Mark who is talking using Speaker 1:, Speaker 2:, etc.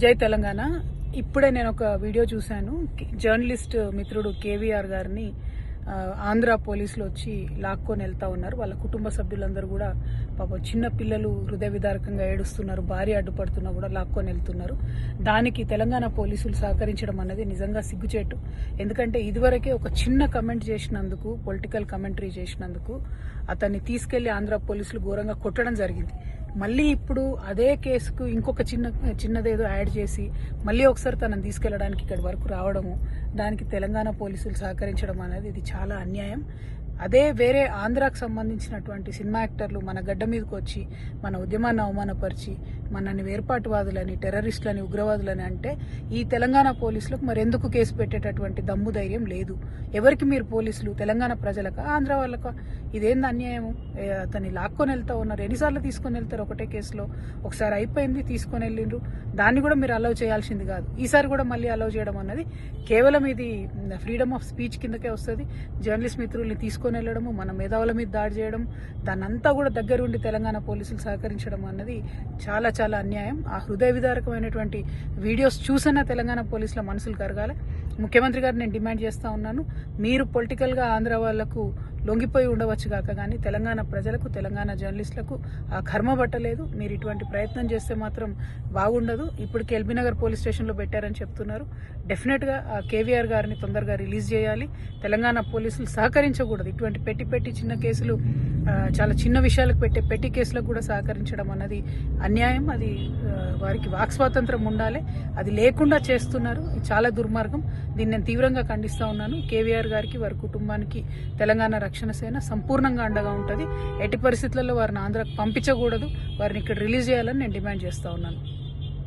Speaker 1: జై తెలంగాణ. ఇప్పుడే నేను ఒక వీడియో చూశాను. జర్నలిస్ట్ మిత్రుడు కేవీఆర్ గారిని ఆంధ్ర పోలీసులు వచ్చి లాక్కొని వెళ్తా ఉన్నారు. వాళ్ళ కుటుంబ సభ్యులందరూ కూడా పాపం చిన్న పిల్లలు హృదయ విదారకంగా ఏడుస్తున్నారు. భార్య అడ్డుపడుతున్నా కూడా లాక్కొని వెళ్తున్నారు. దానికి తెలంగాణ పోలీసులు సహకరించడం అనేది నిజంగా సిగ్గుచేటు. ఎందుకంటే ఇదివరకే ఒక చిన్న కమెంట్ చేసినందుకు, పొలిటికల్ కమెంటరీ చేసినందుకు అతన్ని తీసుకెళ్లి ఆంధ్ర పోలీసులు ఘోరంగా కొట్టడం జరిగింది. మళ్ళీ ఇప్పుడు అదే కేసుకు ఇంకొక చిన్నదేదో యాడ్ చేసి మళ్ళీ ఒకసారి తనని తీసుకెళ్లడానికి ఇక్కడి వరకు రావడము, దానికి తెలంగాణ పోలీసులు సహకరించడం అనేది ఇది చాలా అన్యాయం. అదే వేరే ఆంధ్రాకు సంబంధించినటువంటి సినిమా యాక్టర్లు మన గడ్డ మీదకి వచ్చి మన ఉద్యమాన్ని అవమానపరిచి మనని వేర్పాటువాదులని, టెర్రరిస్టులని, ఉగ్రవాదులని అంటే ఈ తెలంగాణ పోలీసులకు మరి ఎందుకు కేసు పెట్టేటటువంటి దమ్ము ధైర్యం లేదు? ఎవరికి మీరు పోలీసులు? తెలంగాణ ప్రజలకా, ఆంధ్ర వాళ్ళకా? ఇదేంది అన్యాయం? అతన్ని లాక్కొని వెళ్తా ఉన్నారు. ఎన్నిసార్లు తీసుకొని వెళ్తారు ఒకటే కేసులో? ఒకసారి అయిపోయింది, తీసుకొని వెళ్ళిండ్రు. దాన్ని కూడా మీరు అలౌ చేయాల్సింది కాదు. ఈసారి కూడా మళ్ళీ అలౌ చేయడం అన్నది కేవలం ఇది ఫ్రీడమ్ ఆఫ్ స్పీచ్ కిందకే వస్తుంది. జర్నలిస్ట్ మిత్రుల్ని తీసుకొని వెళ్ళడము, మన మేధావుల మీద దాడి చేయడం, దాన్నంతా కూడా దగ్గరుండి తెలంగాణ పోలీసులు సహకరించడం అన్నది చాలా చాలా అన్యాయం. ఆ హృదయ విదారకమైనటువంటి వీడియోస్ చూసినా తెలంగాణ పోలీసుల మనసులు కరగాలి. ముఖ్యమంత్రి గారు నేను డిమాండ్ చేస్తా ఉన్నాను, మీరు పొలిటికల్గా ఆంధ్ర వాళ్లకు లొంగిపోయి ఉండవచ్చు కాక కానీ తెలంగాణ ప్రజలకు, తెలంగాణ జర్నలిస్టులకు ఆ కర్మ పట్టలేదు. మీరు ఇటువంటి ప్రయత్నం చేస్తే మాత్రం బాగుండదు. ఇప్పటికి ఎల్బీనగర్ పోలీస్ స్టేషన్లో పెట్టారని చెప్తున్నారు. డెఫినెట్గా ఆ కేవీఆర్ గారిని తొందరగా రిలీజ్ చేయాలి. తెలంగాణ పోలీసులు సహకరించకూడదు. ఇటువంటి పెట్టి చిన్న కేసులు, చాలా చిన్న విషయాలకు పెట్టే పెట్టి కేసులకు కూడా సహకరించడం అన్నది అన్యాయం. అది వారికి వాక్ స్వాతంత్రం ఉండాలి, అది లేకుండా చేస్తున్నారు. ఇది చాలా దుర్మార్గం. దీన్ని నేను తీవ్రంగా ఖండిస్తా ఉన్నాను. కేవీఆర్ గారికి, వారి కుటుంబానికి తెలంగాణ రక్షణ సేన సంపూర్ణంగా అండగా ఉంటుంది. ఎట్టి పరిస్థితులలో వారిని ఆంధ్రాకు పంపించకూడదు, వారిని ఇక్కడ రిలీజ్ చేయాలని నేను డిమాండ్ చేస్తా ఉన్నాను.